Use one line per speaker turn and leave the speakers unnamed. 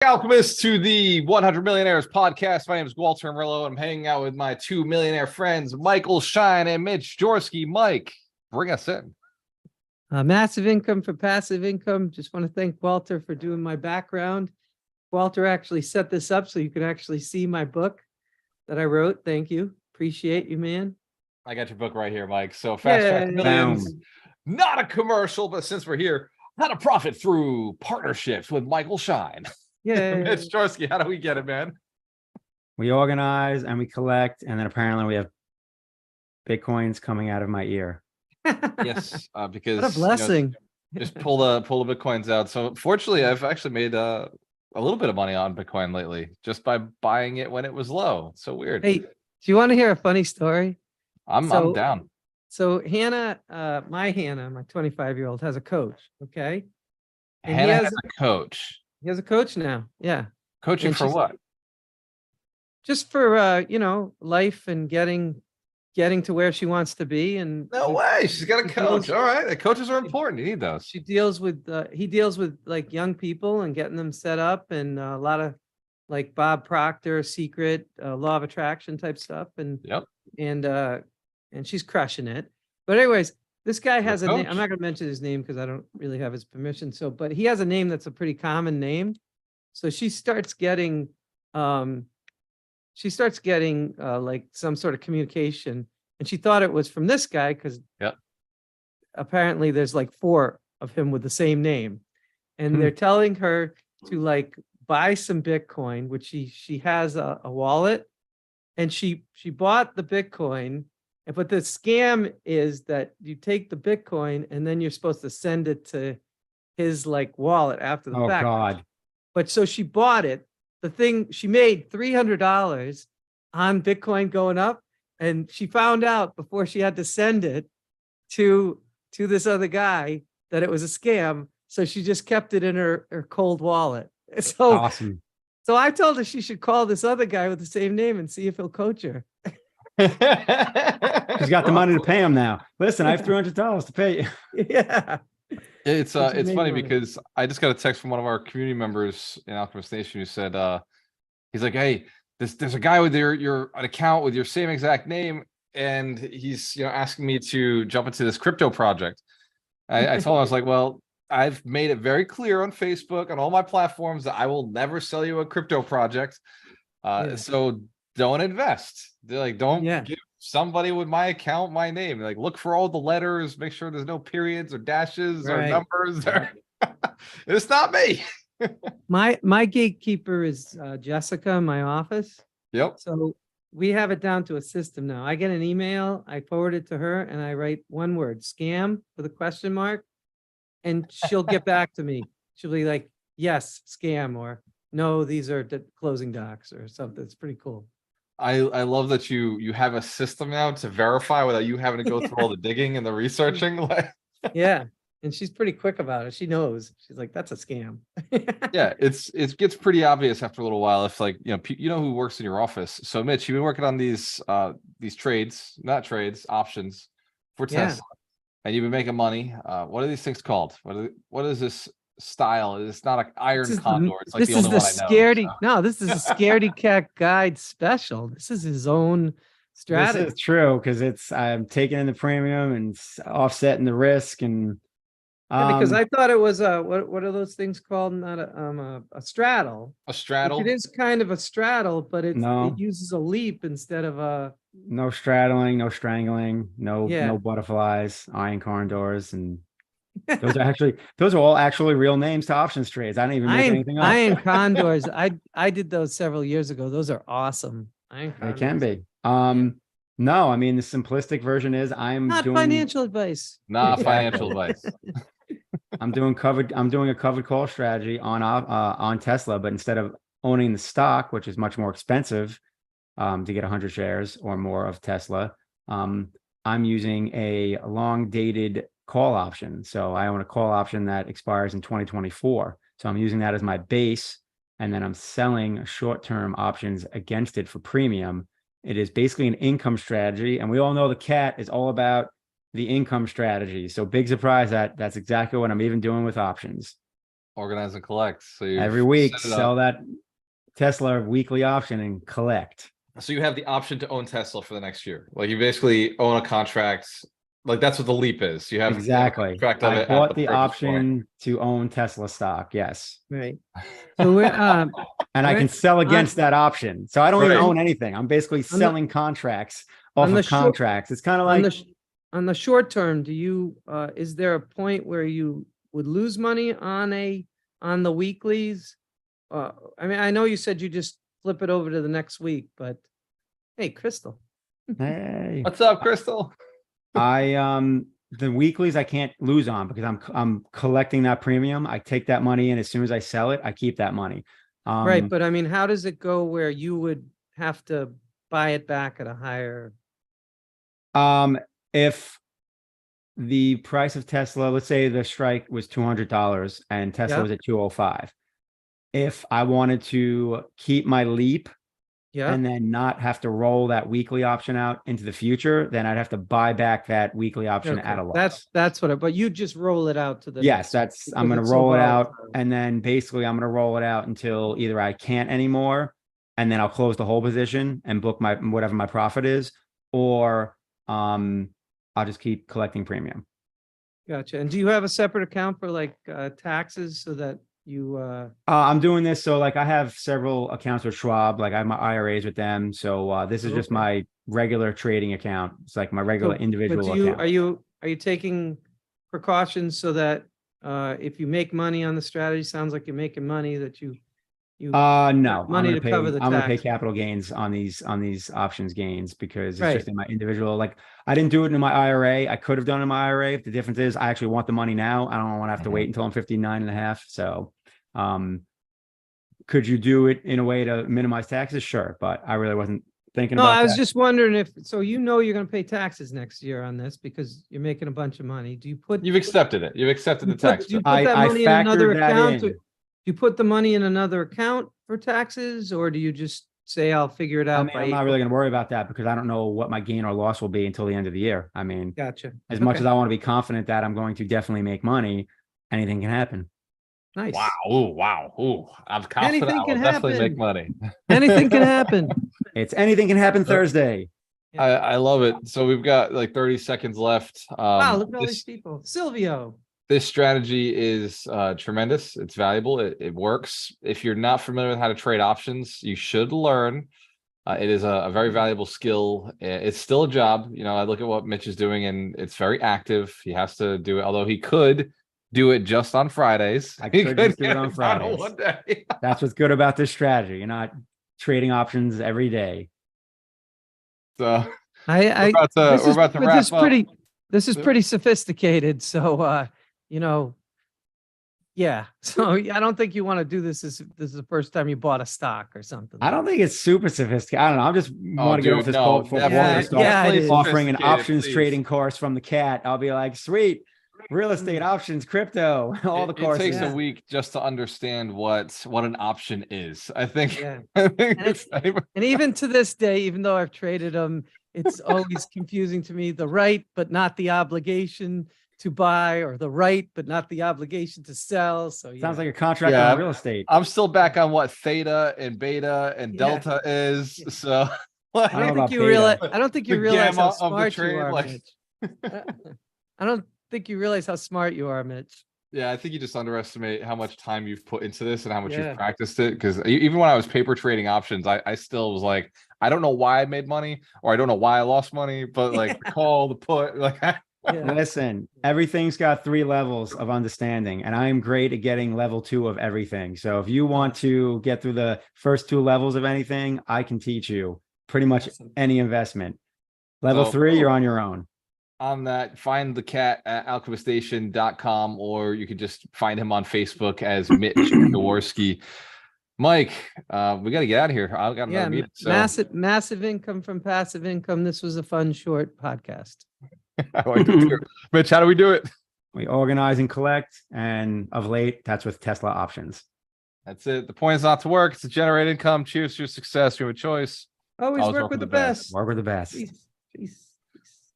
Alchemist to the 100 Millionaires podcast. My name is Walter Amarillo. I'm hanging out with my two millionaire friends, Michael Shine and Mitch Jorsky. Mike, bring us in.
Massive income for passive income. Just want to thank Walter for doing my background. Walter actually set this up so you can actually see my book that I wrote. Thank you. Appreciate you, man.
I got your book right here, Mike. So Fast Track to Millions, not a commercial, but since we're here, how to profit through partnerships with Michael Shine.
Yeah.
Mitch Jorsky, how do we get it, man? We
organize and we collect, and then apparently we have Bitcoins coming out of my ear.
Yes, because
what a blessing.
Just pull the Bitcoins out. So fortunately, I've actually made a little bit of money on Bitcoin lately just by buying it when it was low. So weird.
Hey, do you want to hear a funny story?
I'm down.
So Hannah, my 25-year-old has a coach. Okay.
And Hannah has a coach.
He has a coach now. Yeah.
Coaching for what?
Just for life and getting to where she wants to be. And
no way, she's got a coach. All right, the coaches are important. You need those.
She deals with he deals with like young people and getting them set up, and a lot of like Bob Proctor, Secret, Law of Attraction type stuff. And and she's crushing it. But anyways, this guy has a name. I'm not going to mention his name because I don't really have his permission. But he has a name that's a pretty common name. So she starts getting like some sort of communication, and she thought it was from this guy because apparently there's like 4 of him with the same name, and they're telling her to like buy some Bitcoin, which she has a wallet, and she bought the Bitcoin. But the scam is that you take the Bitcoin and then you're supposed to send it to his like wallet after the fact.
Oh God.
But so she bought it. The thing, she made $300 on Bitcoin going up, and she found out before she had to send it to this other guy that it was a scam. So she just kept it in her cold wallet. So
awesome.
So I told her she should call this other guy with the same name and see if he'll coach her.
She's got the money to pay him now. Listen, I have $300 to pay you.
Yeah.
It's funny because I just got a text from one of our community members in Alchemist Nation who said he's like, hey, there's a guy with your an account with your same exact name, and he's asking me to jump into this crypto project. I told him, I was like, well, I've made it very clear on Facebook, on all my platforms, that I will never sell you a crypto project. So don't invest. They're like, don't give somebody with my account my name. Like, look for all the letters, make sure there's no periods or dashes or numbers. It's not me.
My gatekeeper is Jessica in my office.
Yep.
So we have it down to a system now. I get an email, I forward it to her, and I write one word, scam, with a question mark, and she'll get back to me. She'll be like, yes, scam, or no, these are closing docs or something. It's pretty cool.
I love that you have a system now to verify without you having to go through all the digging and the researching.
Yeah, and she's pretty quick about it. She knows. She's like, that's a scam.
Yeah, it gets pretty obvious after a little while if like who works in your office. So Mitch, you've been working on these options for Tesla, and you've been making money. What are these things called? What is this style? It's not an iron condor. It's like the only one I know.
No, this is a Scaredy Cat Guide special. This is his own strategy.
This is true because I'm taking in the premium and offsetting the risk, and
because I thought it was what are those things called? Not a straddle.
A straddle.
It is kind of a straddle, but it uses a leap instead of a.
No straddling, no strangling, no butterflies, iron condors, and those are all actually real names to options trades. I didn't even make anything up.
Iron condors. I did those several years ago. Those are awesome. They
can be. No, I mean the simplistic version is
not financial advice.
Not financial advice.
I'm doing a covered call strategy on Tesla, but instead of owning the stock, which is much more expensive to get 100 shares or more of Tesla, I'm using a long dated call option. So I own a call option that expires in 2024. So I'm using that as my base, and then I'm selling short-term options against it for premium. It is basically an income strategy, and we all know the cat is all about the income strategy. So big surprise that's exactly what I'm even doing with options.
Organize and collect. So you
Every week,
set it up.
sell that Tesla weekly option and collect.
So you have the option to own Tesla for the next year. Like you basically own a contract. Like that's what the leap is. You have
Exactly.
contract of
I
it at
bought the
purchase point.
option to own Tesla stock. Yes.
Right. So we're,
And I can sell against that option. So I don't even
Right.
own anything. I'm basically selling contracts off
on the
of
short-
contracts. It's kind of
on
like,
on the short term, do you, is there a point where you would lose money on the weeklies? I mean, I know you said you just flip it over to the next week, but hey, Crystal.
hey,
What's up, Crystal?
the weeklies I can't lose on because I'm collecting that premium. I take that money and as soon as I sell it, I keep that money.
Right, but I mean, how does it go where you would have to buy it back at a higher?
If the price of Tesla, let's say the strike was $200 and Tesla
Yeah.
was at 205. If I wanted to keep my leap
Yeah,
and then not have to roll that weekly option out into the future, then I'd have to buy back that weekly option
okay.
at a loss.
That's what but you just roll it out to the.
Yes,
next
I'm
because
going to
it's so
roll it out
volatile.
and then basically I'm going to roll it out until either I can't anymore and then I'll close the whole position and book my whatever my profit is, or I'll just keep collecting premium.
Gotcha. And do you have a separate account for like taxes so that you
I'm doing this so like I have several accounts with Schwab, like I have my IRAs with them. So this is just
Okay.
my regular trading account. It's like my regular
but
individual
do you,
account.
are you taking precautions so that if you make money on the strategy, sounds like you're making money, that you
No, I'm
money
gonna
to cover
pay.
the
I'm gonna pay
tax.
capital gains on these options gains because it's
Right.
just in my individual. Like I didn't do it in my IRA. I could have done it in my IRA. The difference is I actually want the money now. I don't want to have to wait until I'm 59 and a half. So, could you do it in a way to minimize taxes? Sure, but I really wasn't thinking
No,
about
I was
that.
just wondering if, so you know you're gonna pay taxes next year on this because you're making a bunch of money. Do you put?
You've accepted it. You've accepted the tax.
Do you
bill.
put that
I
money in another
factored that
account?
in.
Do you put the money in another account for taxes, or do you just say, I'll figure it
I
out
mean,
by
I'm not
April?
really going to worry about that because I don't know what my gain or loss will be until the end of the year. I mean,
Gotcha.
as much
Okay.
as I want to be confident that I'm going to definitely make money, anything can happen.
Nice.
Wow. Ooh, wow. Ooh, I'm confident
Anything
I will
can
definitely
happen.
make money.
Anything can happen.
It's anything can happen Thursday.
I love it. So we've got like 30 seconds left.
Wow, look at all
This,
these people. Silvio.
this strategy is tremendous. It's valuable. It works. If you're not familiar with how to trade options, you should learn. It is a very valuable skill. It's still a job. You know, I look at what Mitch is doing and it's very active. He has to do it, although he could do it just on Fridays.
I
He
could just do
get
it on
done
Fridays.
one day.
That's what's good about this strategy. You're not trading options every day.
So
I
we're about to wrap up.
This is pretty sophisticated. So, you know, yeah. So I don't think you want to do this. This is the first time you bought a stock or something.
I don't think it's super sophisticated. I don't know. I'm just want to get
dude,
off this
no,
call before
definitely-
Yeah, it is.
offering an
sophisticated,
options
please.
trading course from the cat. I'll be like, sweet, real estate, options, crypto, all the
It
courses.
takes
Yeah.
a week just to understand what an option is. I think.
Yeah.
I think
And it's- And even to this day, even though I've traded them, it's always confusing to me, the right, but not the obligation to buy, or the right, but not the obligation to sell. So yeah.
Sounds like a contract
Yeah.
on real estate.
I'm still back on what theta and beta and
Yeah.
delta is.
Yeah.
So
I
I
don't know
don't think
about
you
beta.
realize, I don't think you
The
realize how
gamma of the
smart you
trade,
are,
like-
Mitch. I don't think you realize how smart you are, Mitch.
yeah, I think you just underestimate how much time you've put into this and how much
Yeah.
you've practiced it. Because even when I was paper trading options, I still was like, I don't know why I made money or I don't know why I lost money, but like the call, the put, like
Yeah.
Listen, everything's got 3 levels of understanding, and I am great at getting level 2 of everything. So if you want to get through the first 2 levels of anything, I can teach you pretty much
Awesome.
any investment. Level
So-
3, you're on your own.
on that, find the cat at alchemiststation.com, or you could just find him on Facebook as Mitch Jaworski. Mike, we got to get out of here. I've got another
Yeah.
meeting. So
Massive income from passive income. This was a fun, short podcast.
I like it too. Mitch, how do we do it?
We organize and collect, and of late, that's with Tesla options.
That's it. The point is not to work, it's to generate income. Cheers to your success. You have a choice.
Always work with the best.
Work with the best.
Peace. Peace.